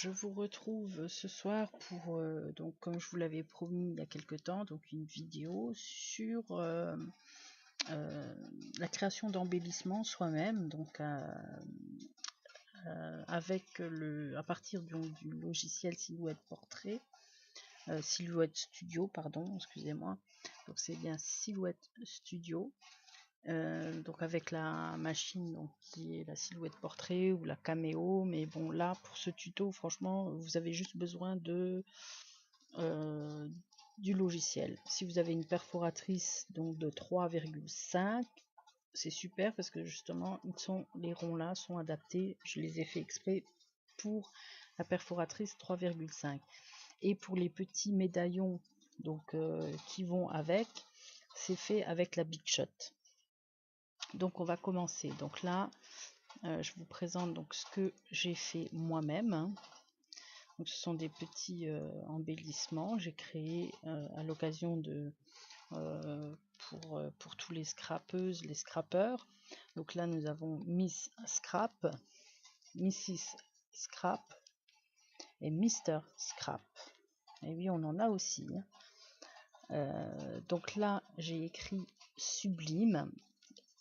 Je vous retrouve ce soir pour, donc comme je vous l'avais promis il y a quelque temps, donc une vidéo sur la création d'embellissements soi-même, donc avec à partir du logiciel Silhouette Portrait, Silhouette Studio, pardon, excusez-moi. Donc c'est bien Silhouette Studio. Donc avec la machine donc, qui est la Silhouette Portrait ou la Cameo, mais bon là pour ce tuto franchement vous avez juste besoin de du logiciel. Si vous avez une perforatrice donc de 3,5, c'est super parce que justement les ronds là sont adaptés, je les ai fait exprès pour la perforatrice 3,5. Et pour les petits médaillons donc qui vont avec, c'est fait avec la Big Shot. Donc on va commencer. Donc là je vous présente donc ce que j'ai fait moi-même, hein. Donc ce sont des petits embellissements j'ai créé à l'occasion de pour tous les scrapeuses, les scrappeurs. Donc là nous avons Miss Scrap, Mrs Scrap et Mr Scrap. Et oui, on en a aussi, hein. Donc là j'ai écrit Sublime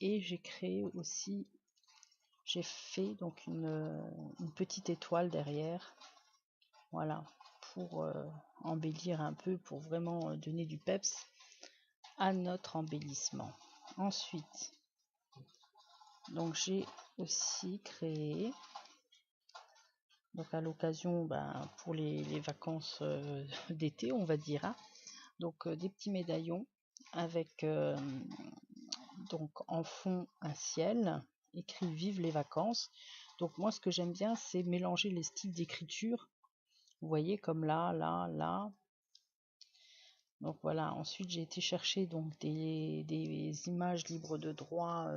et j'ai créé aussi, j'ai fait donc une petite étoile derrière, voilà, pour embellir un peu, pour vraiment donner du peps à notre embellissement. Ensuite, donc j'ai aussi créé, donc à l'occasion pour les vacances d'été, on va dire, hein, donc des petits médaillons avec donc en fond un ciel écrit Vive les vacances. Donc moi ce que j'aime bien c'est mélanger les styles d'écriture, vous voyez, comme là, là, là. Donc voilà, ensuite j'ai été chercher donc des images libres de droit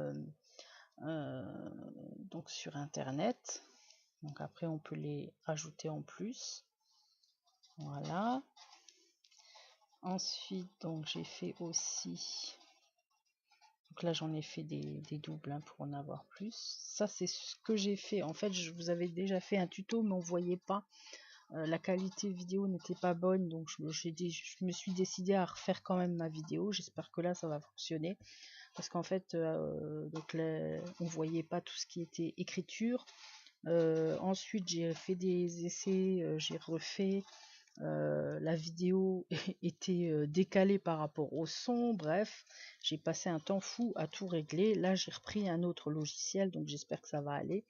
donc sur internet. Donc après on peut les rajouter en plus. Voilà. Ensuite donc j'ai fait aussi, donc là j'en ai fait des doubles, hein, pour en avoir plus. Ça c'est ce que j'ai fait. En fait je vous avais déjà fait un tuto mais on voyait pas. La qualité vidéo n'était pas bonne, donc je me suis décidée à refaire quand même ma vidéo. J'espère que là ça va fonctionner parce qu'en fait donc on voyait pas tout ce qui était écriture. Ensuite j'ai fait des essais, j'ai refait, la vidéo était décalée par rapport au son. Bref, j'ai passé un temps fou à tout régler. Là j'ai repris un autre logiciel, donc j'espère que ça va aller.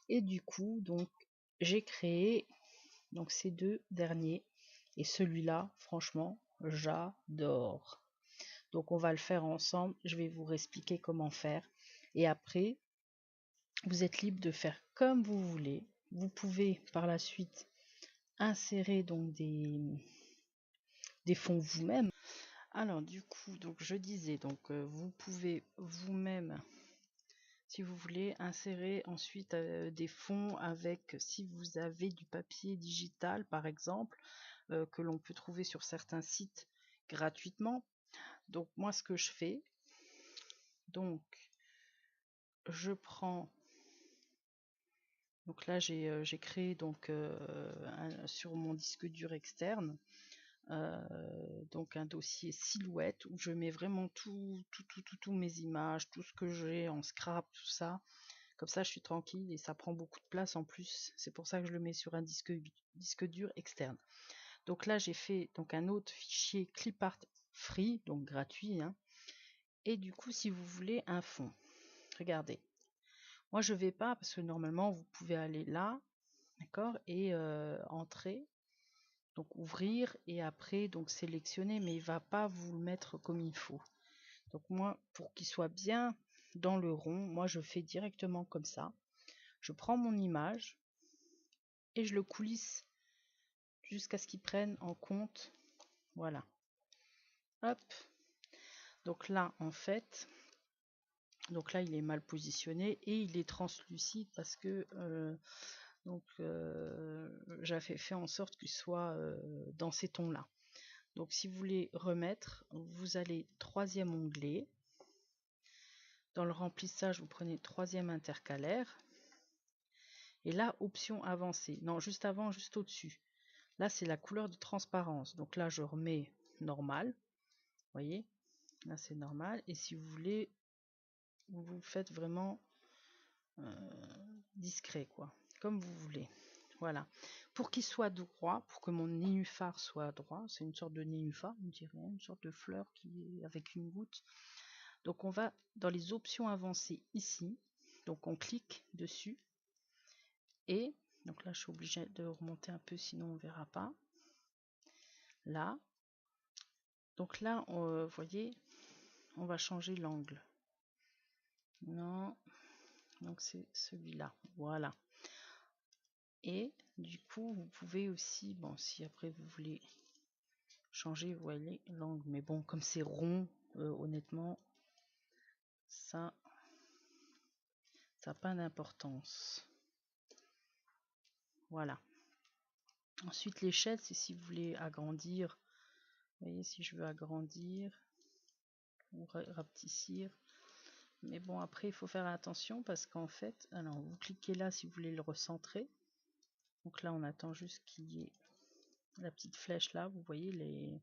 Et du coup donc j'ai créé donc ces deux derniers, et celui-là franchement j'adore. Donc on va le faire ensemble, je vais vous expliquer comment faire et après vous êtes libre de faire comme vous voulez. Vous pouvez par la suite insérer donc des fonds vous-même. Alors du coup donc je disais donc vous pouvez vous-même, si vous voulez, insérer ensuite des fonds avec, si vous avez du papier digital par exemple, que l'on peut trouver sur certains sites gratuitement. Donc moi ce que je fais, donc je prends, donc là j'ai créé donc sur mon disque dur externe donc un dossier silhouette où je mets vraiment tous mes images, tout ce que j'ai en scrap, tout ça. Comme ça je suis tranquille et ça prend beaucoup de place en plus. C'est pour ça que je le mets sur un disque dur externe. Donc là j'ai fait donc un autre fichier clipart free, donc gratuit, hein. Et du coup si vous voulez un fond, regardez, moi je vais pas, parce que normalement vous pouvez aller là, d'accord, et entrer, donc ouvrir et après donc sélectionner, mais il va pas vous le mettre comme il faut. Donc moi pour qu'il soit bien dans le rond, moi je fais directement comme ça. Je prends mon image et je le coulisse jusqu'à ce qu'il prenne en compte, voilà, hop. Donc là en fait, donc là il est mal positionné et il est translucide parce que j'avais fait en sorte qu'il soit dans ces tons là. Donc si vous voulez remettre, vous allez troisième onglet, dans le remplissage vous prenez troisième intercalaire Et là, option avancée. Non, juste avant, juste au-dessus. Là, c'est la couleur de transparence. Donc là, je remets normal. Vous voyez, là, c'est normal. Et si vous voulez, vous faites vraiment discret, quoi. Comme vous voulez. Voilà. Pour qu'il soit droit, pour que mon nénuphar soit droit, c'est une sorte de nénuphar, on dirait, une sorte de fleur qui est avec une goutte. Donc on va dans les options avancées ici. Donc on clique dessus. Et donc là, je suis obligée de remonter un peu, sinon on verra pas. Là. Donc là, vous voyez, on va changer l'angle. Non. Donc c'est celui-là. Voilà. Et du coup, vous pouvez aussi, bon, si après vous voulez changer, vous voyez, l'angle. Mais bon, comme c'est rond, honnêtement, ça n'a pas d'importance. Voilà. Ensuite, l'échelle, c'est si vous voulez agrandir. Vous voyez, si je veux agrandir ou rapetissir. Mais bon, après, il faut faire attention parce qu'en fait, alors vous cliquez là si vous voulez le recentrer. Donc là, on attend juste qu'il y ait la petite flèche là, vous voyez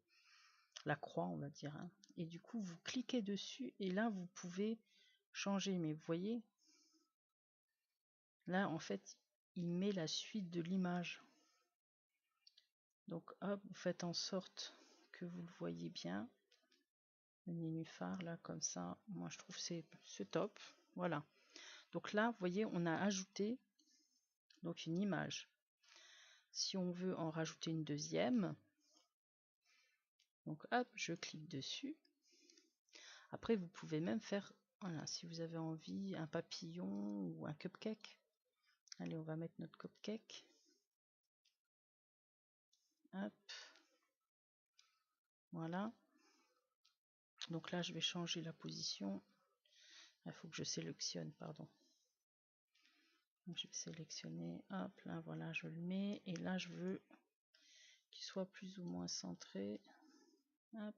la croix, on va dire. Hein. Et du coup, vous cliquez dessus et là, vous pouvez changer. Mais vous voyez, là, en fait, il met la suite de l'image. Donc, hop, vous faites en sorte que vous le voyez bien. Le nénuphar, là, comme ça, moi, je trouve c'est top. Voilà. Donc là, vous voyez, on a ajouté donc une image. Si on veut en rajouter une deuxième, donc hop, je clique dessus. Après, vous pouvez même faire, voilà, si vous avez envie, un papillon ou un cupcake. Allez, on va mettre notre cupcake. Hop. Voilà. Donc là, je vais changer la position. Il faut que je sélectionne, pardon. Donc, je vais sélectionner, hop, là, voilà, je le mets. Et là, je veux qu'il soit plus ou moins centré. Hop.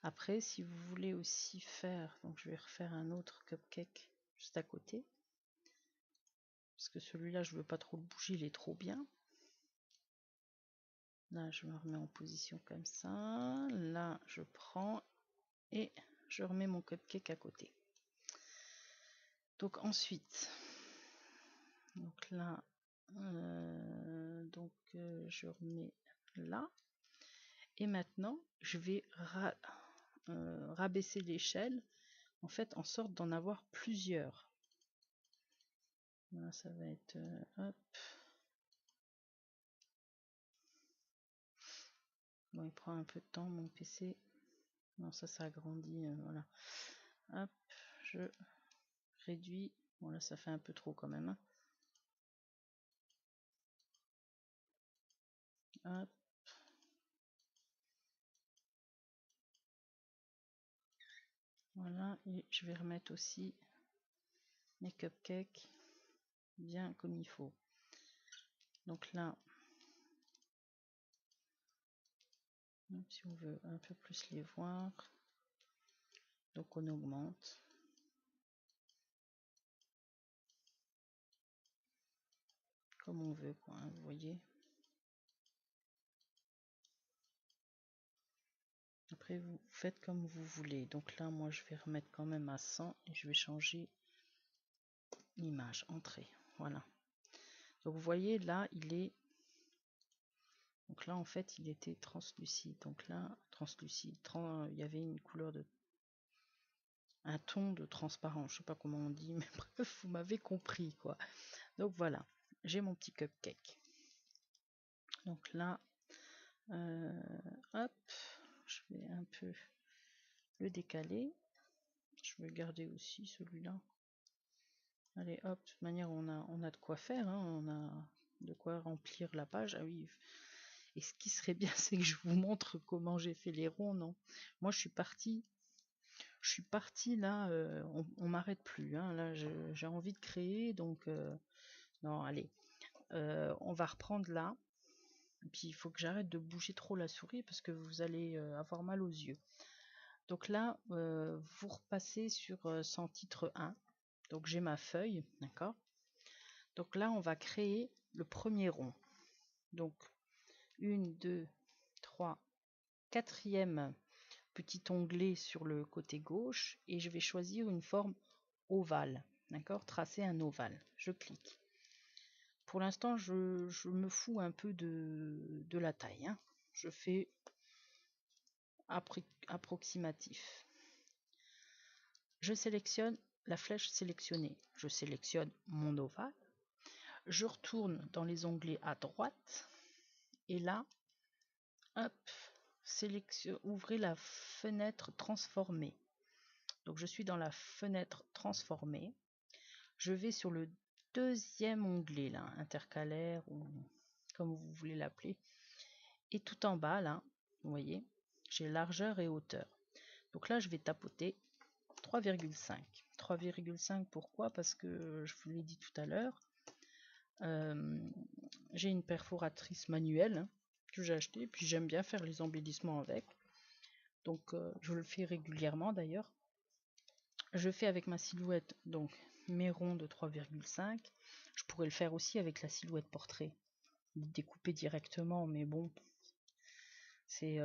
Après, si vous voulez aussi faire, donc je vais refaire un autre cupcake juste à côté. Parce que celui-là, je veux pas trop le bouger, il est trop bien. Là, je me remets en position comme ça. Là, je prends et je remets mon cupcake à côté. Donc ensuite, donc là, je remets là. Et maintenant, je vais rabaisser l'échelle, en fait, en sorte d'en avoir plusieurs. Là, ça va être hop. Bon, il prend un peu de temps, mon PC. Non, ça agrandit, voilà. Hop, je réduis. Bon, là, ça fait un peu trop quand même. Hein. Hop. Voilà, et je vais remettre aussi mes cupcakes bien comme il faut. Donc là, si on veut un peu plus les voir, donc on augmente. Comme on veut, quoi, hein, vous voyez. Après, vous faites comme vous voulez. Donc là, moi, je vais remettre quand même à 100 et je vais changer l'image, entrée. Voilà. Donc vous voyez, là, il est... Donc là, en fait, il était translucide. Donc là, translucide. Il y avait une couleur de... Un ton de transparent. Je sais pas comment on dit, mais bref, vous m'avez compris, quoi. Donc voilà. J'ai mon petit cupcake. Donc là, hop, je vais un peu le décaler. Je vais garder aussi celui-là. Allez, hop, de toute manière, on a de quoi faire, hein, on a de quoi remplir la page. Ah oui, et ce qui serait bien, c'est que je vous montre comment j'ai fait les ronds, non. Moi, je suis partie là, on m'arrête plus, hein, là, j'ai envie de créer, donc, non, allez, on va reprendre là. Et puis, il faut que j'arrête de bouger trop la souris parce que vous allez avoir mal aux yeux. Donc là, vous repassez sur sans titre 1. Donc j'ai ma feuille, d'accord. Donc là, on va créer le premier rond. Donc 1, 2, 3, quatrième petit onglet sur le côté gauche et je vais choisir une forme ovale, d'accord, tracer un ovale. Je clique. Pour l'instant, je me fous un peu de la taille, hein. Je fais approximatif. Je sélectionne la flèche sélectionnée. Je sélectionne mon ovale. Je retourne dans les onglets à droite. Et là, hop, ouvrez la fenêtre transformée. Donc je suis dans la fenêtre transformée. Je vais sur le deuxième onglet là, intercalaire ou comme vous voulez l'appeler. Et tout en bas là, vous voyez, j'ai largeur et hauteur. Donc là, je vais tapoter 3,5. 3,5 pourquoi? Parce que je vous l'ai dit tout à l'heure, j'ai une perforatrice manuelle que j'ai achetée, puis j'aime bien faire les embellissements avec. Donc je le fais régulièrement d'ailleurs. Je fais avec ma silhouette donc mes ronds de 3,5. Je pourrais le faire aussi avec la silhouette portrait, découper directement, mais bon, c'est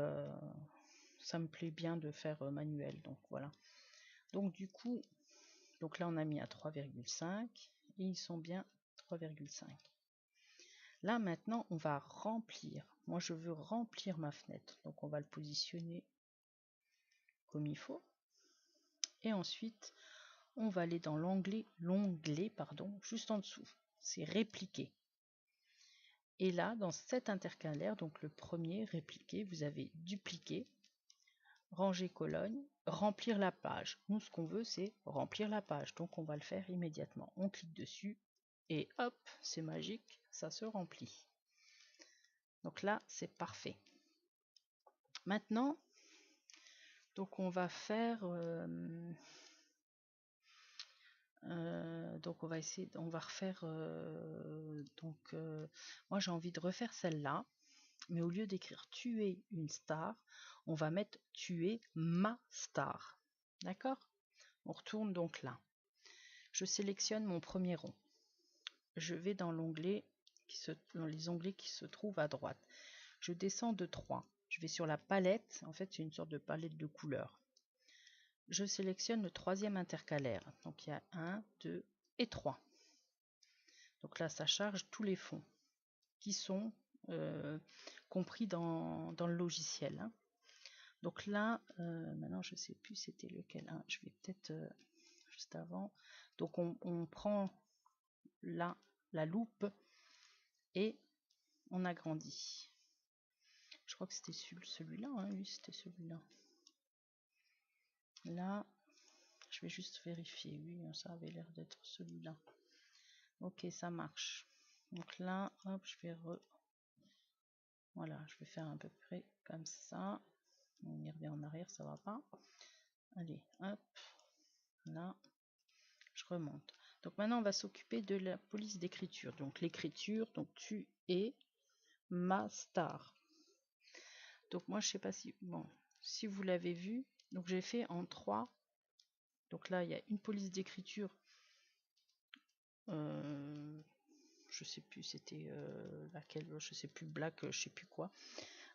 ça me plaît bien de faire manuel, donc voilà. Donc du coup, donc là on a mis à 3,5 et ils sont bien 3,5. Là maintenant on va remplir. Moi je veux remplir ma fenêtre, donc on va le positionner comme il faut. Et ensuite on va aller dans l'onglet juste en dessous, c'est répliquer. Et là dans cet intercalaire, donc le premier répliquer, vous avez dupliquer, ranger colonne, remplir la page. Nous ce qu'on veut c'est remplir la page, donc on va le faire immédiatement. On clique dessus et hop, c'est magique, ça se remplit. Donc là c'est parfait. Maintenant donc on va faire donc on va essayer, on va refaire moi j'ai envie de refaire celle-là, mais au lieu d'écrire tuer une star, on va mettre tuer ma star, d'accord. On retourne donc là, je sélectionne mon premier rond, je vais dans l'onglet dans les onglets qui se trouvent à droite, je descends de 3, je vais sur la palette, en fait c'est une sorte de palette de couleurs. Je sélectionne le troisième intercalaire, donc il y a 1, 2 et 3. Donc là ça charge tous les fonds qui sont compris dans le logiciel, hein. Donc là maintenant je sais plus c'était lequel, hein. Je vais peut-être juste avant, donc on prend là la loupe et on agrandit. Je crois que c'était celui-là, hein. Oui c'était celui-là. Là je vais juste vérifier, oui ça avait l'air d'être celui-là. Ok, ça marche. Donc là hop, je vais voilà, je vais faire à peu près comme ça. On y revient en arrière, ça va pas. Allez, hop, là, je remonte. Donc maintenant, on va s'occuper de la police d'écriture. Donc l'écriture, donc tu es ma star. Donc moi, je sais pas si, bon, si vous l'avez vu. Donc j'ai fait en 3. Donc là, il y a une police d'écriture. Je sais plus, c'était laquelle, je sais plus, black, je sais plus quoi.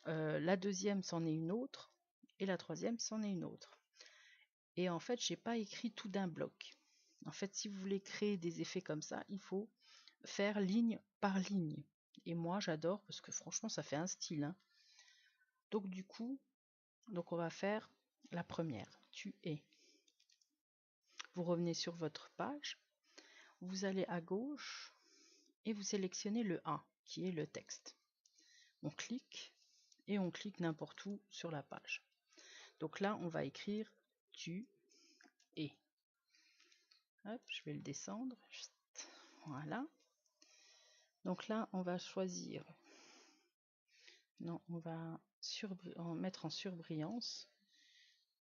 La deuxième, c'en est une autre. Et la troisième, c'en est une autre. Et en fait, j'ai pas écrit tout d'un bloc. En fait, si vous voulez créer des effets comme ça, il faut faire ligne par ligne. Et moi, j'adore parce que franchement, ça fait un style, hein. Donc du coup, donc on va faire la première. Tu es. Vous revenez sur votre page, vous allez à gauche et vous sélectionnez le 1 qui est le texte. On clique et on clique n'importe où sur la page. Donc là, on va écrire tu es. Hop, je vais le descendre. Voilà. Donc là, on va choisir. Non, on va mettre en surbrillance.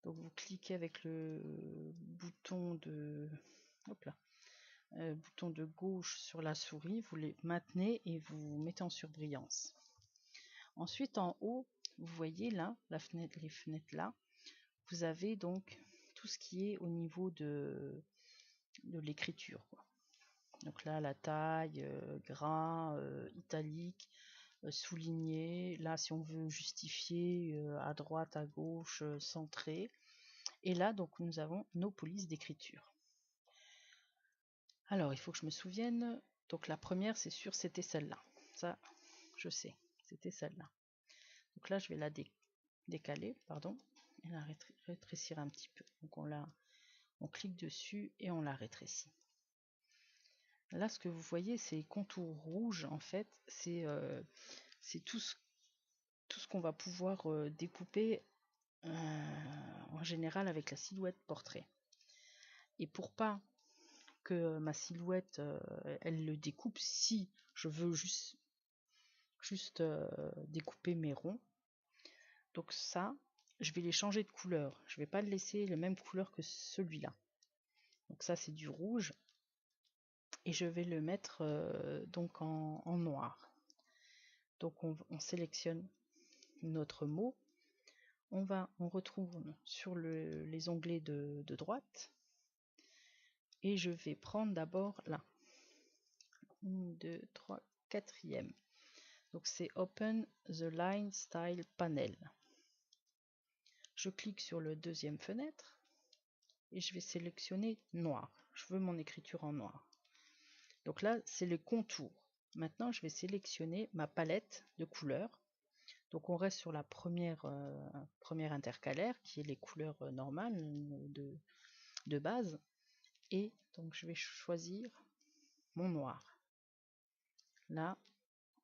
Donc vous cliquez avec le bouton de, hop là, bouton de gauche sur la souris, vous les maintenez et vous mettez en surbrillance. Ensuite, en haut, vous voyez là, les fenêtres là, vous avez donc tout ce qui est au niveau de l'écriture, quoi. Donc là, la taille, gras, italique, souligné. Là, si on veut justifier, à droite, à gauche, centré. Et là, donc, nous avons nos polices d'écriture. Alors, il faut que je me souvienne. Donc, la première, c'est sûr, c'était celle-là. Ça, je sais, c'était celle-là. Donc là, je vais la décaler, pardon, et la rétrécir un petit peu. Donc, on clique dessus et on la rétrécit. Là, ce que vous voyez, ces contours rouges, en fait, c'est tout ce qu'on va pouvoir découper en général avec la silhouette portrait. Et pour pas que ma silhouette, elle le découpe, si je veux juste découper mes ronds, donc ça, je vais les changer de couleur. Je vais pas le laisser la même couleur que celui-là. Donc ça, c'est du rouge. Et je vais le mettre donc en noir. Donc on sélectionne notre mot. On retrouve sur les onglets de droite. Et je vais prendre d'abord là. 1, 2, 3, 4e. Donc c'est Open the Line Style Panel. Je clique sur le deuxième fenêtre et je vais sélectionner noir. Je veux mon écriture en noir. Donc là, c'est le contour. Maintenant, je vais sélectionner ma palette de couleurs. Donc on reste sur la première intercalaire qui est les couleurs normales de base. Et donc je vais choisir mon noir. Là,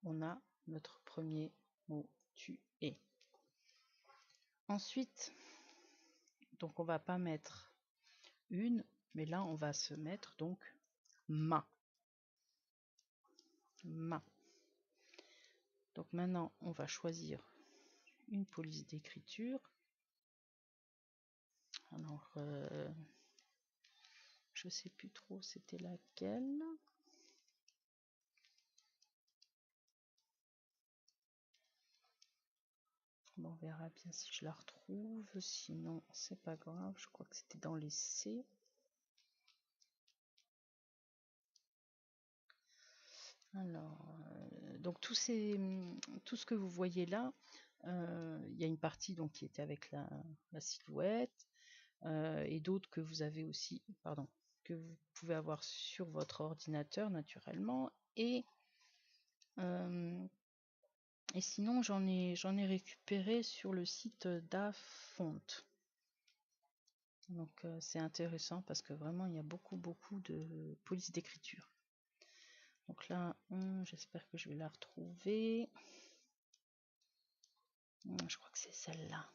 on a notre premier mot tu es. Ensuite, donc on va pas mettre une, mais là on va se mettre donc ma. Donc maintenant on va choisir une police d'écriture. Alors je sais plus trop c'était laquelle. Bon, on verra bien si je la retrouve, sinon c'est pas grave, je crois que c'était dans les C. Alors, donc tout ce que vous voyez là, il y a une partie donc qui était avec la silhouette, et d'autres que vous avez aussi, que vous pouvez avoir sur votre ordinateur naturellement, et sinon j'en ai récupéré sur le site d'Afont. Donc c'est intéressant parce que vraiment il y a beaucoup de polices d'écriture. Donc là, j'espère que je vais la retrouver. Je crois que c'est celle-là.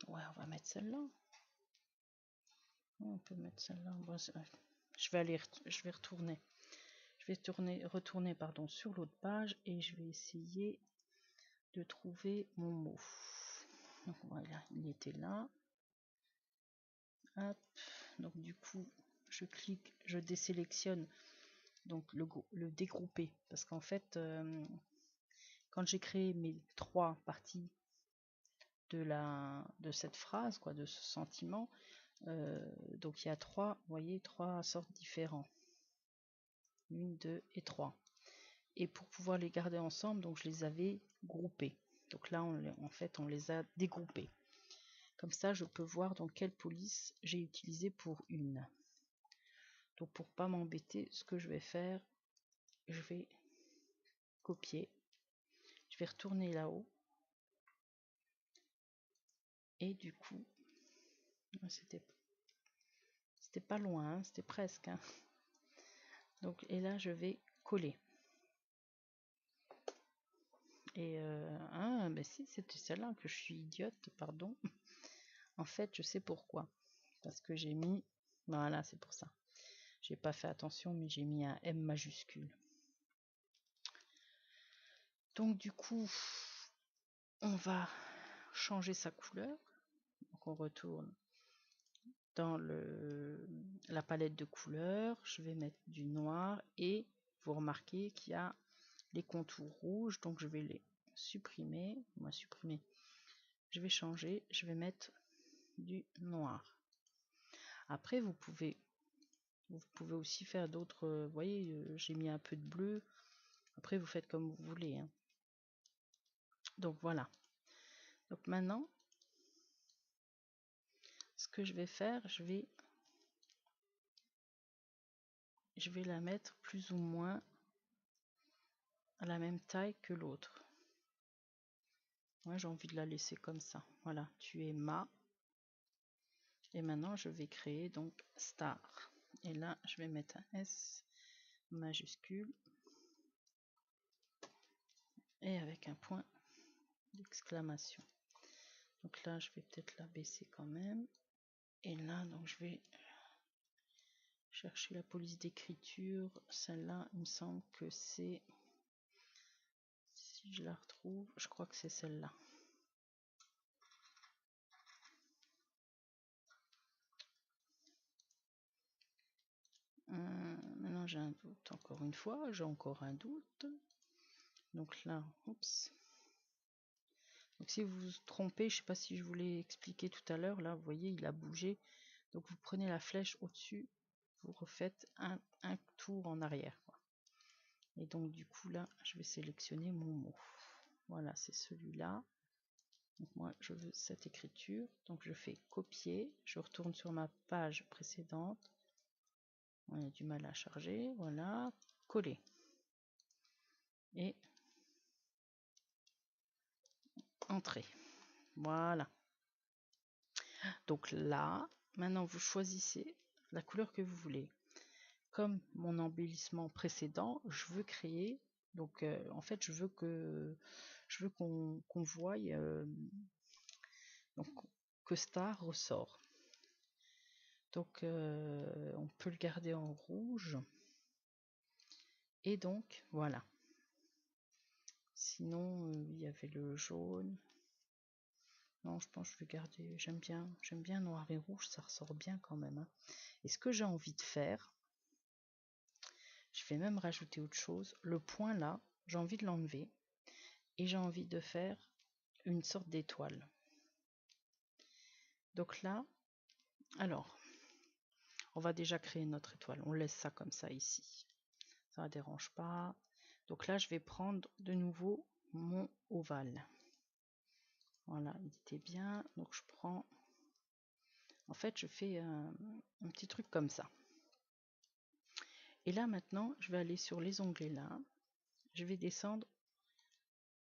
Ouais, on va mettre celle-là. On peut mettre celle-là. Bon, je vais retourner. Je vais retourner sur l'autre page et je vais essayer de trouver mon mot. Donc voilà, il était là. Hop. Donc du coup, je clique, je désélectionne donc le dégrouper parce qu'en fait, quand j'ai créé mes 3 parties de cette phrase, quoi, de ce sentiment, donc il y a 3, vous voyez, 3 sortes différents. 1, 2 et 3. Et pour pouvoir les garder ensemble, donc je les avais groupés. Donc là, en fait, on les a dégroupés. Comme ça, je peux voir dans quelle police j'ai utilisé pour une. Donc pour pas m'embêter, ce que je vais faire, je vais copier. Je vais retourner là-haut. Et du coup, c'était pas loin, c'était presque. Hein. Donc, et là, je vais coller. Et mais si, c'était celle-là que je suis idiote, pardon. En fait, je sais pourquoi. Parce que j'ai mis, voilà, c'est pour ça. J'ai pas fait attention, mais j'ai mis un M majuscule. Donc du coup, on va changer sa couleur. Donc on retourne dans la palette de couleurs. Je vais mettre du noir et vous remarquez qu'il y a les contours rouges. Donc je vais les supprimer. Je vais changer. Je vais mettre du noir. Après, vous pouvez aussi faire d'autres. Vous voyez, j'ai mis un peu de bleu. Après, vous faites comme vous voulez, hein. Donc voilà. Donc maintenant, ce que je vais faire, je vais la mettre plus ou moins à la même taille que l'autre. Moi, j'ai envie de la laisser comme ça. Voilà, tu es ma. Et maintenant, je vais créer donc star. Et là, je vais mettre un S majuscule et avec un point d'exclamation. Donc là, je vais peut-être la baisser quand même. Et là, donc je vais chercher la police d'écriture. Celle-là, il me semble que c'est... Si je la retrouve, je crois que c'est celle-là. Maintenant, j'ai un doute. Encore une fois, j'ai encore un doute. Donc là, oups. Donc si vous vous trompez, je ne sais pas si je vous l'ai expliqué tout à l'heure, là, vous voyez, il a bougé. Donc vous prenez la flèche au-dessus, vous refaites un tour en arrière, quoi. Et donc du coup, là, je vais sélectionner mon mot. Voilà, c'est celui-là. Donc moi, je veux cette écriture. Donc je fais copier, je retourne sur ma page précédente. On a du mal à charger, voilà, coller. Et entrer. Voilà. Donc là, maintenant vous choisissez la couleur que vous voulez. Comme mon embellissement précédent, je veux créer, donc en fait je veux qu'on voie donc, que star ressort. Donc on peut le garder en rouge. Et donc voilà. Sinon il y avait le jaune. Non, je pense que je vais garder. J'aime bien noir et rouge, ça ressort bien quand même, hein. Et ce que j'ai envie de faire, je vais même rajouter autre chose. Le point là, j'ai envie de l'enlever et j'ai envie de faire une sorte d'étoile. Donc là, alors, on va déjà créer notre étoile. On laisse ça comme ça ici. Ça ne dérange pas. Donc là, je vais prendre de nouveau mon ovale. Voilà, il était bien. Donc je prends... En fait, je fais un petit truc comme ça. Et là, maintenant, je vais aller sur les onglets là. Je vais descendre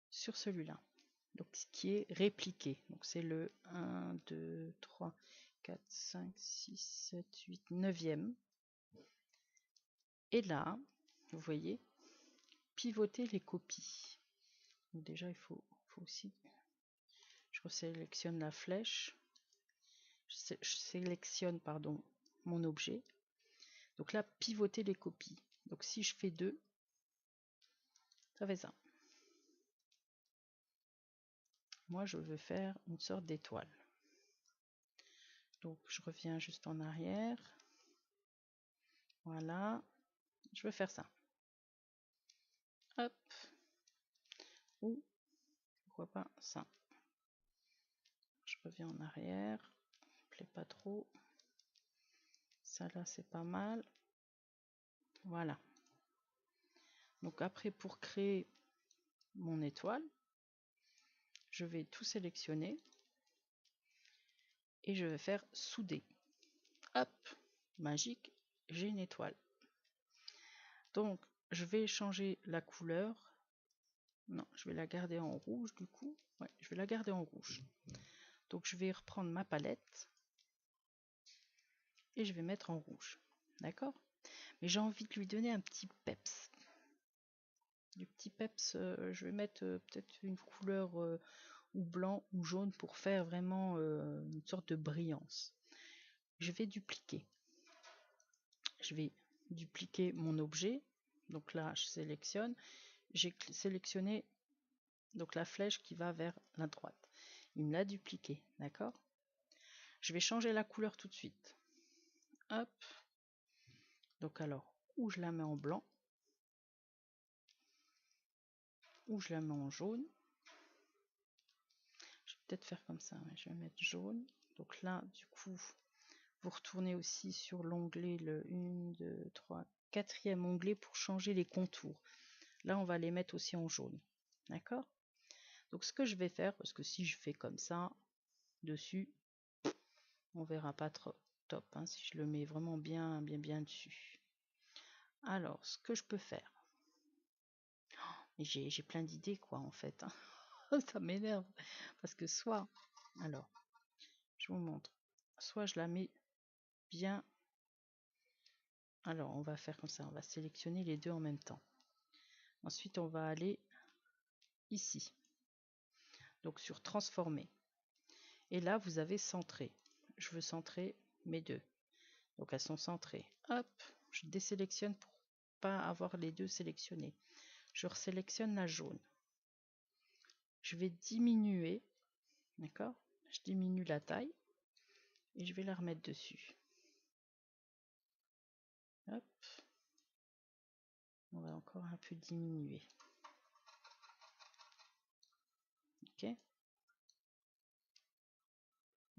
sur celui-là. Donc, ce qui est répliqué. Donc, c'est le 1, 2, 3, 4, 5, 6, 7, 8, 9e. Et là, vous voyez, pivoter les copies. Donc déjà, il faut aussi... Je resélectionne la flèche. Je sélectionne, pardon, mon objet. Donc là, pivoter les copies. Donc si je fais 2, ça fait ça. Moi, je veux faire une sorte d'étoile. Donc, je reviens juste en arrière. Voilà. Je veux faire ça. Hop. Ou, pourquoi pas ça. Je reviens en arrière. Ça me plaît pas trop. Ça là, c'est pas mal. Voilà. Donc après, pour créer mon étoile, je vais tout sélectionner. Et je vais faire souder. Hop. Magique. J'ai une étoile. Donc, je vais changer la couleur. Non, je vais la garder en rouge du coup. Ouais, je vais la garder en rouge. Donc, je vais reprendre ma palette. Et je vais mettre en rouge. D'accord? Mais j'ai envie de lui donner un petit peps. Du petit peps, je vais mettre peut-être une couleur ou blanc ou jaune pour faire vraiment une sorte de brillance. Je vais dupliquer. Je vais dupliquer mon objet. Donc là, je sélectionne. J'ai sélectionné donc la flèche qui va vers la droite. Il me l'a dupliqué, d'accord? Je vais changer la couleur tout de suite. Hop. Donc alors, ou je la mets en blanc, ou je la mets en jaune. Je vais peut-être faire comme ça, je vais mettre jaune. Donc là, du coup, Vous retournez aussi sur l'onglet, le 1, 2, 3, 4e onglet pour changer les contours. Là, on va les mettre aussi en jaune. D'accord? Donc, ce que je vais faire, parce que si je fais comme ça, dessus, on verra pas trop top, hein, si je le mets vraiment bien dessus. Alors, ce que je peux faire, j'ai plein d'idées, quoi, en fait. Hein. Ça m'énerve. Parce que soit, alors, je vous montre, soit je la mets bien. Alors, on va faire comme ça, on va sélectionner les deux en même temps. Ensuite, on va aller ici. Donc, sur transformer. Et là, vous avez centré. Je veux centrer mes deux. Donc, elles sont centrées. Hop, je désélectionne pour pas avoir les deux sélectionnés. Je resélectionne la jaune. Je vais diminuer, d'accord? Je diminue la taille et je vais la remettre dessus. Hop. On va encore un peu diminuer. Ok.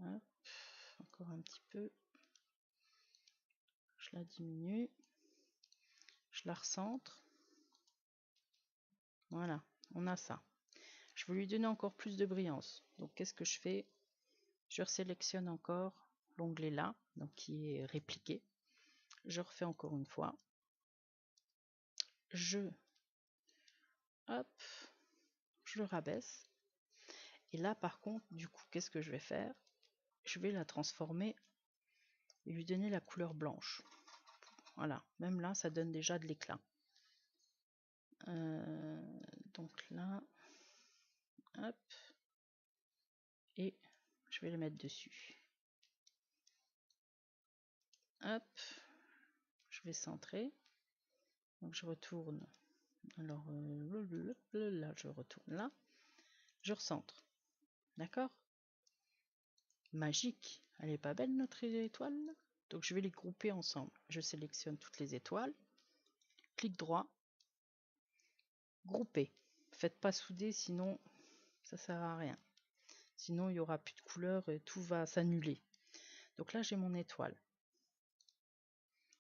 Hop. Encore un petit peu. Je la diminue. Je la recentre. Voilà, on a ça. Je veux lui donner encore plus de brillance. Donc qu'est-ce que je fais? Je sélectionne encore l'onglet là, donc qui est répliqué. Je refais encore une fois. Hop, je le rabaisse. Et là, par contre, du coup, qu'est-ce que je vais faire? Je vais la transformer et lui donner la couleur blanche. Voilà, même là, ça donne déjà de l'éclat. Donc là, hop, et je vais le mettre dessus. Hop, je vais centrer. Donc je retourne. Alors là, je retourne là. Je recentre. D'accord? Magique. Elle est pas belle notre étoile? Donc je vais les grouper ensemble. Je sélectionne toutes les étoiles. Clic droit. Grouper. Faites pas souder, sinon ça sert à rien. Sinon il y aura plus de couleurs et tout va s'annuler. Donc là j'ai mon étoile.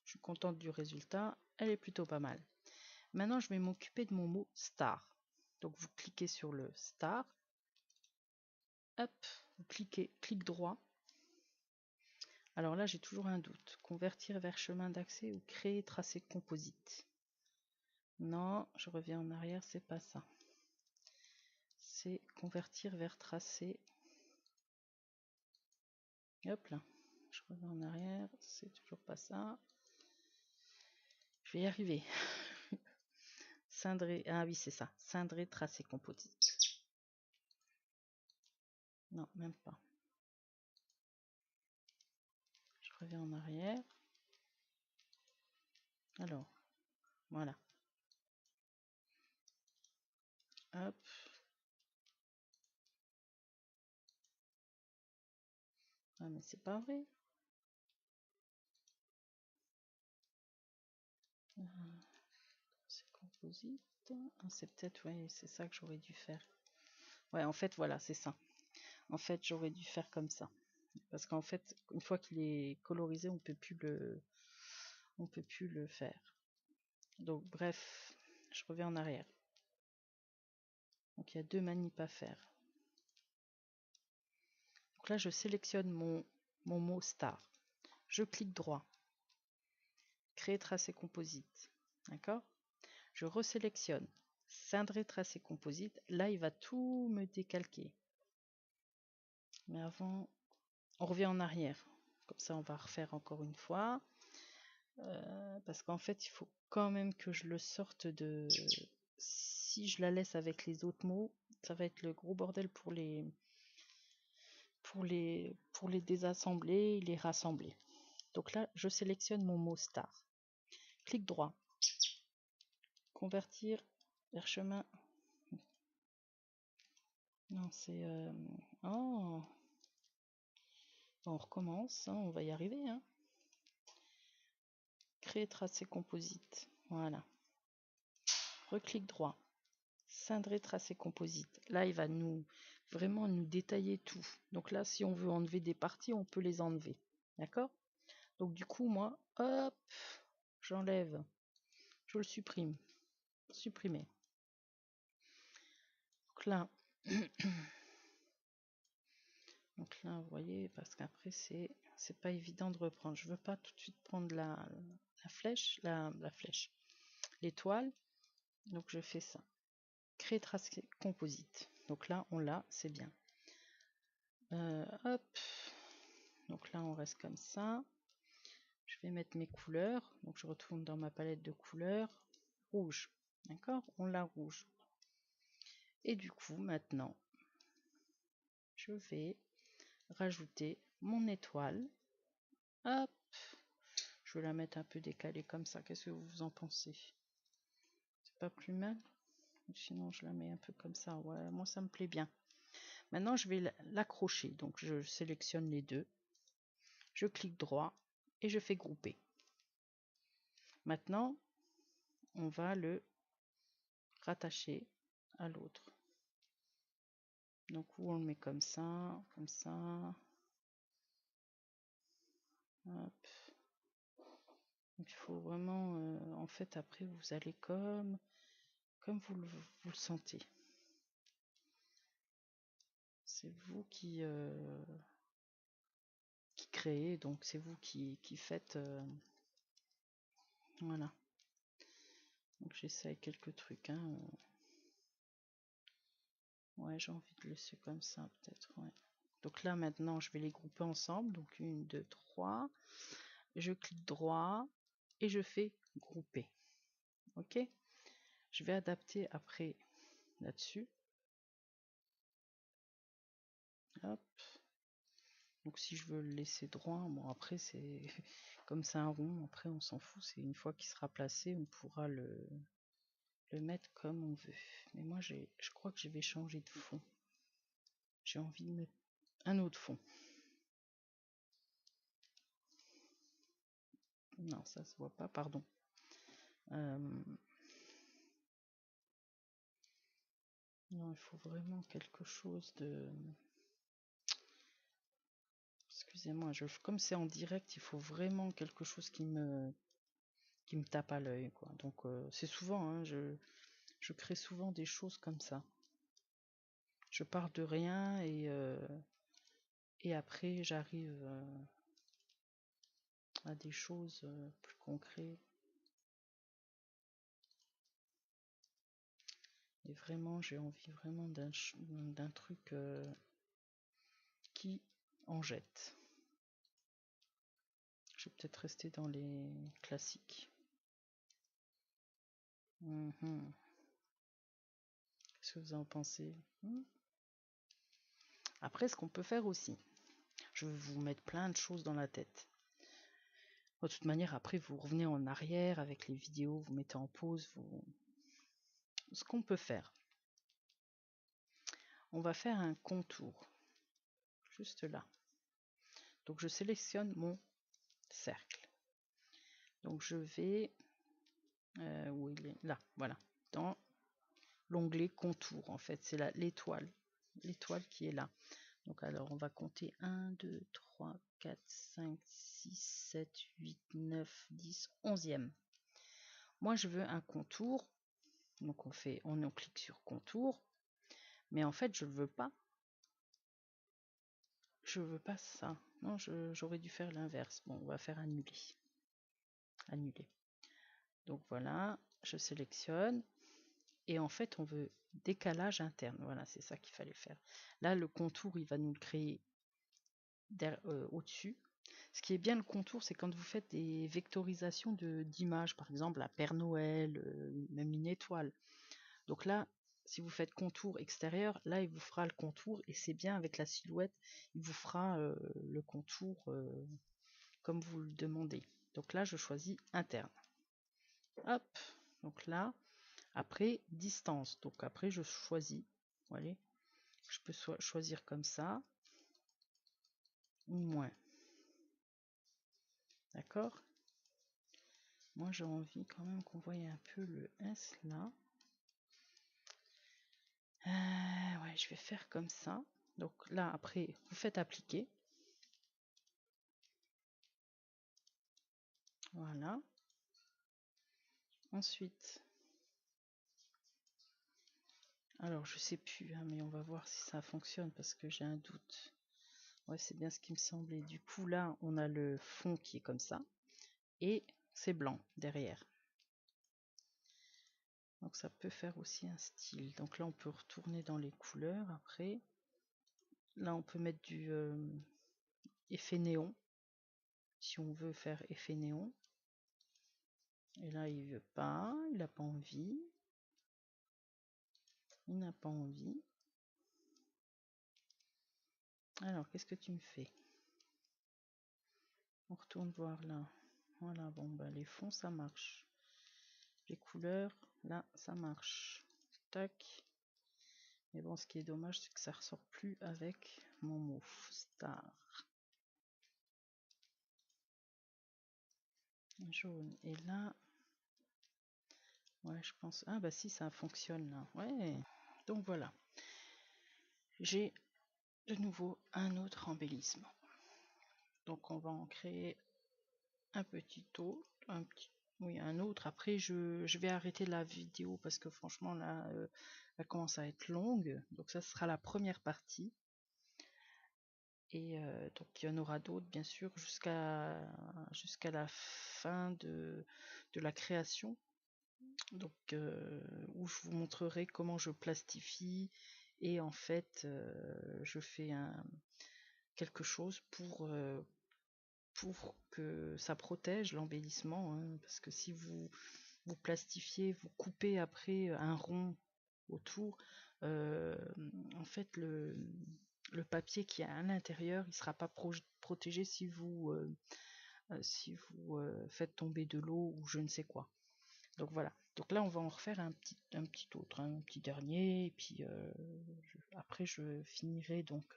Je suis contente du résultat. Elle est plutôt pas mal. Maintenant je vais m'occuper de mon mot star. Donc vous cliquez sur le star. Hop, vous cliquez, clic droit. Alors là, j'ai toujours un doute. Convertir vers chemin d'accès ou créer tracé composite. Non, je reviens en arrière, c'est pas ça. C'est convertir vers tracé. Hop là, je reviens en arrière, c'est toujours pas ça. Je vais y arriver. Cindré, ah oui, c'est ça. Cindré tracé composite. Non, même pas. Je reviens en arrière. Alors, voilà. Hop. Ah, mais c'est pas vrai. C'est composite. Ah, c'est peut-être, ouais, c'est ça que j'aurais dû faire. Ouais, en fait, voilà, c'est ça. En fait, j'aurais dû faire comme ça. Parce qu'en fait, une fois qu'il est colorisé, on peut plus le faire. Donc, bref, je reviens en arrière. Donc, il y a deux manips à faire. Donc là, je sélectionne mon mot star. Je clique droit. Créer tracé composite. D'accord? Je resélectionne. Cindrer tracé composite. Là, il va tout me décalquer. Mais avant, on revient en arrière. Comme ça, on va refaire encore une fois. Parce qu'en fait, il faut quand même que je le sorte de... Si je la laisse avec les autres mots, ça va être le gros bordel pour les désassembler, les rassembler. Donc là, je sélectionne mon mot star. Clic droit. Convertir vers chemin. Non, c'est... Oh, on recommence, hein, on va y arriver. Hein. Créer tracé composite. Voilà. Reclic droit. Cindrer tracé composite. Là, il va vraiment nous détailler tout. Donc là, si on veut enlever des parties, on peut les enlever. D'accord? Donc du coup, moi, hop, j'enlève, je le supprime, supprimer. Donc là, donc là, vous voyez, parce qu'après c'est pas évident de reprendre. Je veux pas tout de suite prendre la flèche, la flèche, l'étoile. Donc je fais ça. Créer trace composite. Donc là, on l'a, c'est bien. Hop. Donc là, on reste comme ça. Je vais mettre mes couleurs. Donc je retourne dans ma palette de couleurs. Rouge. D'accord? On l'a rouge. Et du coup, maintenant, je vais rajouter mon étoile. Hop. Je vais la mettre un peu décalée comme ça. Qu'est-ce que vous en pensez? C'est pas plus mal? Sinon, je la mets un peu comme ça. Ouais, moi, ça me plaît bien. Maintenant, je vais l'accrocher. Donc, je sélectionne les deux. Je clique droit et je fais grouper. Maintenant, on va le rattacher à l'autre. Donc, où on le met comme ça, comme ça. Hop. Donc, il faut vraiment, en fait, après, vous allez comme vous le sentez. C'est vous qui créez, donc c'est vous qui faites. Voilà. Donc, j'essaye quelques trucs. Hein. Ouais, j'ai envie de laisser comme ça, peut-être. Ouais. Donc là, maintenant, je vais les grouper ensemble. Donc, 1, 2, 3. Je clique droit et je fais grouper. Ok? Je vais adapter après là-dessus. Hop. Donc si je veux le laisser droit, bon après c'est comme c'est un rond, après on s'en fout, c'est une fois qu'il sera placé, on pourra le mettre comme on veut. Mais moi je crois que je vais changer de fond. J'ai envie de mettre un autre fond. Non, ça se voit pas, pardon. Non, il faut vraiment quelque chose de... Excusez-moi, comme c'est en direct, il faut vraiment quelque chose qui me tape à l'œil, quoi. Donc c'est souvent, hein, je crée souvent des choses comme ça. Je pars de rien et après j'arrive à des choses plus concrètes. Et vraiment, j'ai envie vraiment d'un truc qui en jette. Je vais peut-être rester dans les classiques. Qu'est-ce que vous en pensez? Après, ce qu'on peut faire aussi, je vais vous mettre plein de choses dans la tête. De toute manière, après, vous revenez en arrière avec les vidéos, vous mettez en pause. Ce qu'on peut faire, on va faire un contour, juste là. Donc, je sélectionne mon cercle. Donc, je vais... où il est? Là, voilà. Dans l'onglet contour, en fait, c'est l'étoile. L'étoile qui est là. Donc, alors, on va compter 1, 2, 3, 4, 5, 6, 7, 8, 9, 10, 11e. Moi, je veux un contour. Donc, on clique sur contour. Mais en fait, je ne veux pas. Je veux pas ça. Non, j'aurais dû faire l'inverse. Bon, on va faire annuler. Annuler. Donc, voilà. Je sélectionne. Et en fait, on veut décalage interne. Voilà, c'est ça qu'il fallait faire. Là, le contour, il va nous le créer au-dessus. Ce qui est bien le contour, c'est quand vous faites des vectorisations d'images, par exemple la Père Noël, même une étoile. Donc là, si vous faites contour extérieur, là il vous fera le contour et c'est bien avec la silhouette, il vous fera le contour comme vous le demandez. Donc là, je choisis interne. Hop, donc là, après distance. Donc après, je choisis. Vous voyez, je peux choisir comme ça ou moins. D'accord? Moi, j'ai envie quand même qu'on voie un peu le S là. Ouais, je vais faire comme ça. Donc là, après, vous faites appliquer. Voilà. Ensuite, alors je sais plus, hein, mais on va voir si ça fonctionne parce que j'ai un doute. Ouais, c'est bien ce qui me semblait. Du coup, là, on a le fond qui est comme ça et c'est blanc derrière. Donc ça peut faire aussi un style. Donc là, on peut retourner dans les couleurs après. Là, on peut mettre du effet néon si on veut faire effet néon. Et là, il veut pas, il n'a pas envie. Il n'a pas envie. Alors, qu'est-ce que tu me fais? On retourne voir là. Voilà, bon, bah, les fonds, ça marche. Les couleurs, là, ça marche. Tac. Mais bon, ce qui est dommage, c'est que ça ressort plus avec mon mauve star. Jaune. Et là, ouais, je pense. Ah, bah si, ça fonctionne là. Ouais. Donc voilà. J'ai de nouveau un autre embellissement. Donc on va en créer un petit autre, oui, un autre. Après, je vais arrêter la vidéo parce que franchement, là, elle commence à être longue. Donc ça sera la première partie. Et donc il y en aura d'autres, bien sûr, jusqu'à la fin de la création. Donc où je vous montrerai comment je plastifie et en fait je fais quelque chose pour que ça protège l'embellissement, hein, parce que si vous plastifiez, vous coupez après un rond autour, euh, en fait le papier qui est à l'intérieur, il ne sera pas protégé si vous faites tomber de l'eau ou je ne sais quoi. Donc voilà. Donc là, on va en refaire un petit autre, un petit dernier, et puis après je finirai donc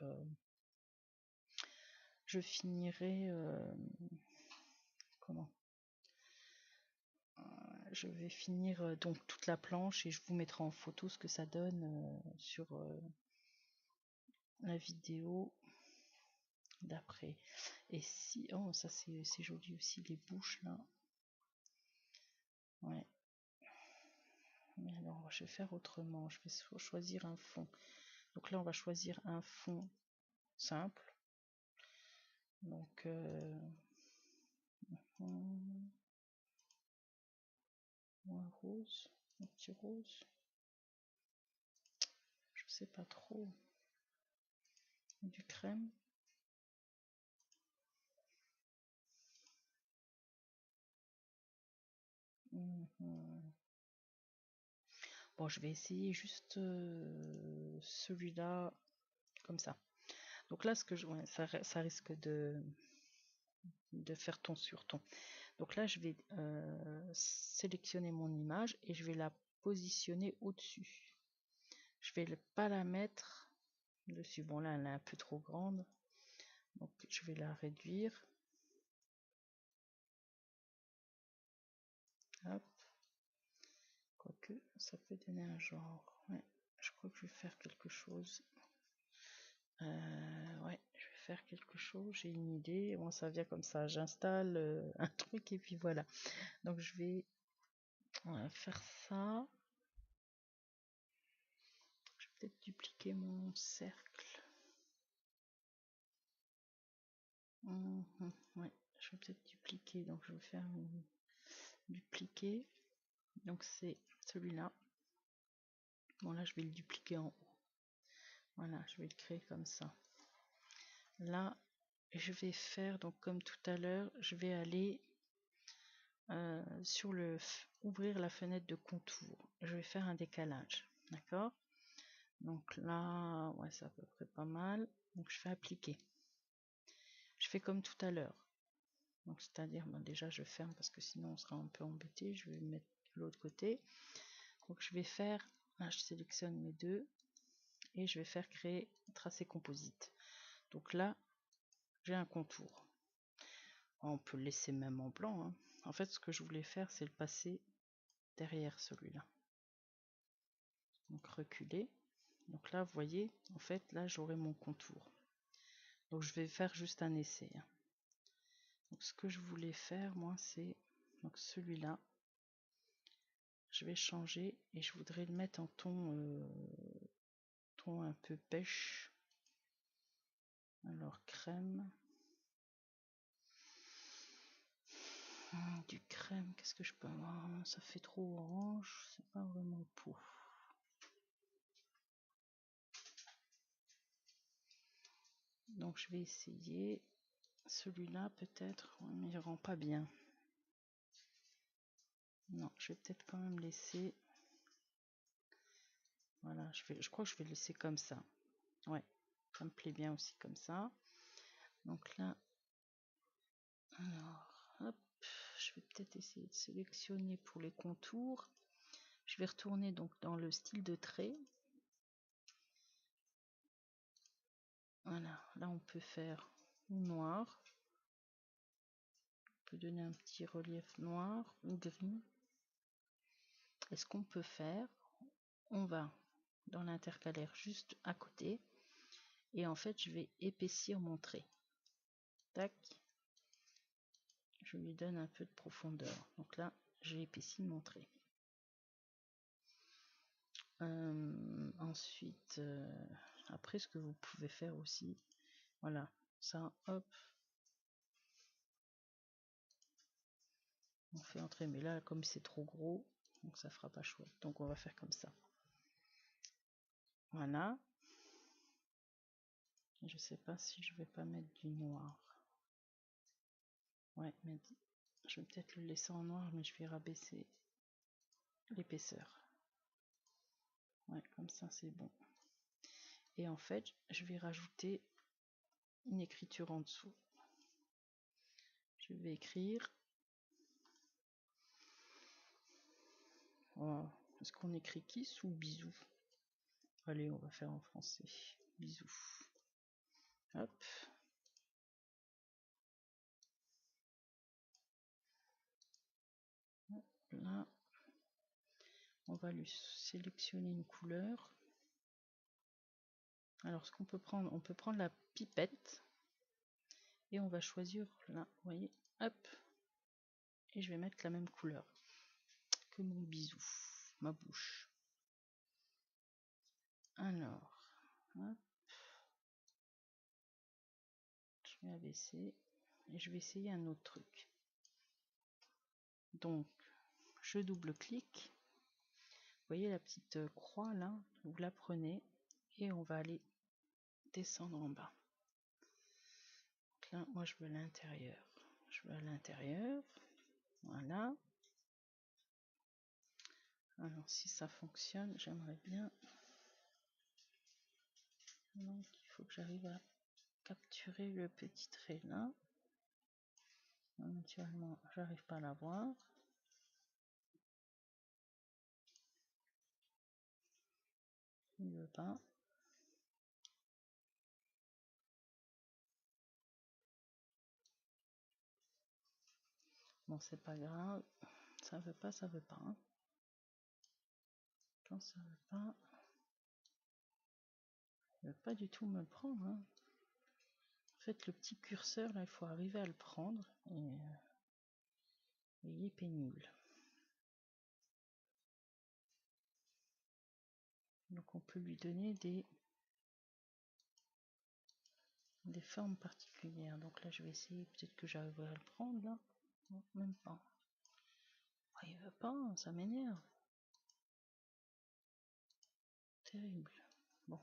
comment je vais finir donc toute la planche et je vous mettrai en photo ce que ça donne sur la vidéo d'après. Et si, oh ça c'est joli aussi les bouches là. Ouais. Mais alors je vais faire autrement. Je vais choisir un fond. Donc là on va choisir un fond simple. Donc un rose, un petit rose. Je sais pas trop. Du crème. Bon, je vais essayer juste celui-là comme ça. Donc là, ce que ouais, ça risque de faire ton sur ton. Donc là, je vais sélectionner mon image et je vais la positionner au-dessus. Je vais pas la mettre dessus. Bon, là, elle est un peu trop grande. Donc, je vais la réduire. Hop. Quoique, ça peut donner un genre. Ouais, je crois que je vais faire quelque chose. Ouais, je vais faire quelque chose, j'ai une idée. Bon, ça vient comme ça. J'installe un truc et puis voilà. Donc je vais faire ça. Je vais peut-être dupliquer mon cercle. Ouais, je vais peut-être dupliquer. Donc je vais faire dupliquer. Donc c'est celui-là. Bon là je vais le dupliquer en haut. Voilà, je vais le créer comme ça. Là, je vais faire donc comme tout à l'heure, je vais aller sur ouvrir la fenêtre de contour. Je vais faire un décalage, d'accord? Donc là, ouais, c'est à peu près pas mal. Donc je fais appliquer. Je fais comme tout à l'heure. Donc c'est-à-dire, ben, déjà je ferme parce que sinon on sera un peu embêté. Je vais mettre de l'autre côté. Donc je vais faire, là je sélectionne mes deux et je vais faire créer tracé composite. Donc là, j'ai un contour. On peut le laisser même en blanc, hein. En fait, ce que je voulais faire, c'est le passer derrière celui-là. Donc reculer. Donc là, vous voyez, en fait, là, j'aurai mon contour. Donc je vais faire juste un essai, hein. Donc, ce que je voulais faire, moi, c'est donc celui-là. Je vais changer et je voudrais le mettre en ton un peu pêche. Alors, crème. Du crème, qu'est-ce que je peux avoir? Ça fait trop orange, c'est pas vraiment pour. Donc je vais essayer celui-là peut-être, mais il rend pas bien. Non, je vais peut-être quand même laisser. Voilà, je crois que je vais laisser comme ça. Ouais, ça me plaît bien aussi comme ça. Donc là, alors, hop, je vais peut-être essayer de sélectionner pour les contours. Je vais retourner donc dans le style de trait. Voilà, là on peut faire noir. On peut donner un petit relief noir ou gris. Et ce qu'on peut faire, on va dans l'intercalaire juste à côté. Et en fait, je vais épaissir mon trait. Tac. Je lui donne un peu de profondeur. Donc là, j'ai épaissi mon trait. Ensuite, après, ce que vous pouvez faire aussi, voilà, ça, hop, on fait entrer. Mais là, comme c'est trop gros, donc ça fera pas chouette. Donc on va faire comme ça. Voilà. Je sais pas si je vais pas mettre du noir. Ouais, mais je vais peut-être le laisser en noir, mais je vais rabaisser l'épaisseur. Ouais, comme ça c'est bon. Et en fait, je vais rajouter une écriture en dessous. Je vais écrire. Oh, est-ce qu'on écrit kiss ou bisous? Allez, on va faire en français. Bisous. Hop. Là, on va lui sélectionner une couleur. Alors, ce qu'on peut prendre, on peut prendre la pipette et on va choisir là, vous voyez, hop, et je vais mettre la même couleur que mon bisou, ma bouche. Alors, hop, je vais abaisser et je vais essayer un autre truc. Donc, je double-clique. Vous voyez la petite croix là, vous la prenez et on va aller descendre en bas. Donc là, moi je veux l'intérieur. Je veux à l'intérieur. Voilà. Alors si ça fonctionne, j'aimerais bien. Donc il faut que j'arrive à capturer le petit trait là. Naturellement, j'arrive pas à l'avoir. Il veut pas. Bon, c'est pas grave. Ça veut pas, ça veut pas. Hein. Quand ça veut pas, il veut pas du tout me le prendre. Hein. En fait, le petit curseur là, il faut arriver à le prendre. Et il est pénible. Donc on peut lui donner des formes particulières. Donc là je vais essayer, peut-être que j'arriverai à le prendre là. Non, même pas. Oh, il veut pas, ça m'énerve. Terrible. Bon.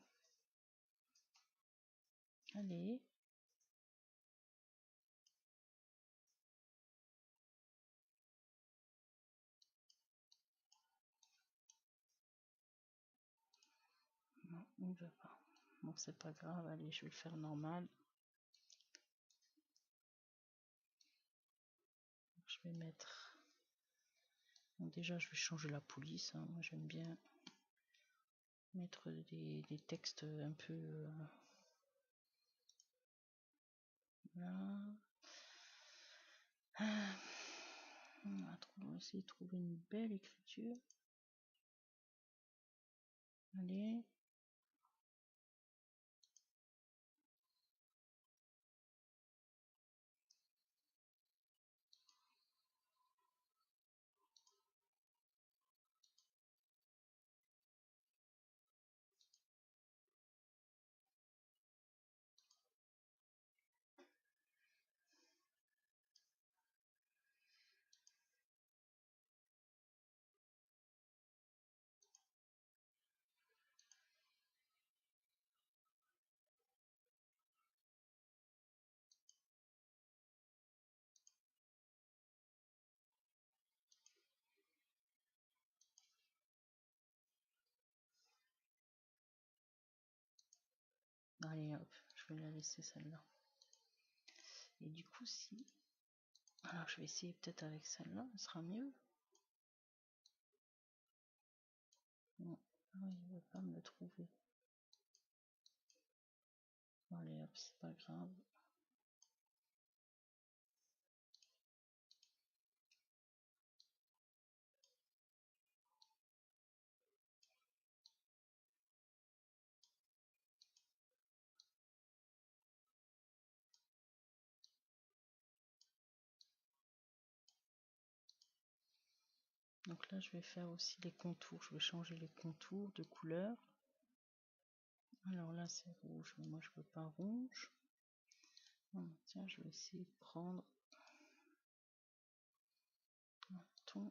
Allez. Non, il ne veut pas. Bon, c'est pas grave, allez, je vais le faire normal. Je vais mettre. Bon, déjà, je vais changer la police. Hein. Moi, j'aime bien mettre des textes un peu. Là. On va essayer de trouver une belle écriture. Allez. Allez hop, je vais la laisser celle-là. Et du coup, si... Alors je vais essayer peut-être avec celle-là, ce sera mieux. Non, ah, il ne veut pas me le trouver. Allez hop, c'est pas grave. Donc là, je vais faire aussi les contours. Je vais changer les contours de couleur. Alors là, c'est rouge, mais moi je veux pas rouge. Tiens, je vais essayer de prendre un ton.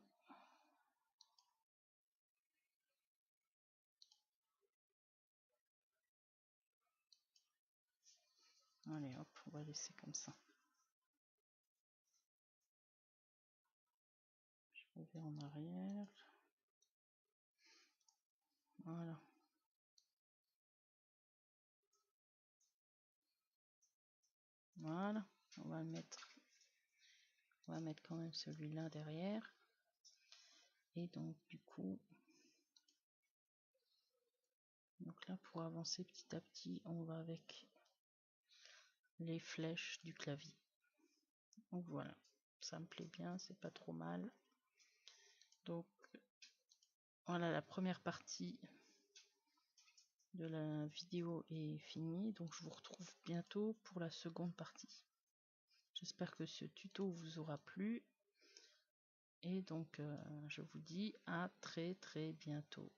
Allez hop, on va laisser comme ça. Je reviens en arrière. Voilà. Voilà. On va mettre quand même celui-là derrière. Et donc du coup, donc là pour avancer petit à petit, on va avec les flèches du clavier. Donc voilà, ça me plaît bien, c'est pas trop mal. Donc voilà, la première partie de la vidéo est finie, donc je vous retrouve bientôt pour la seconde partie. J'espère que ce tuto vous aura plu et donc je vous dis à très bientôt.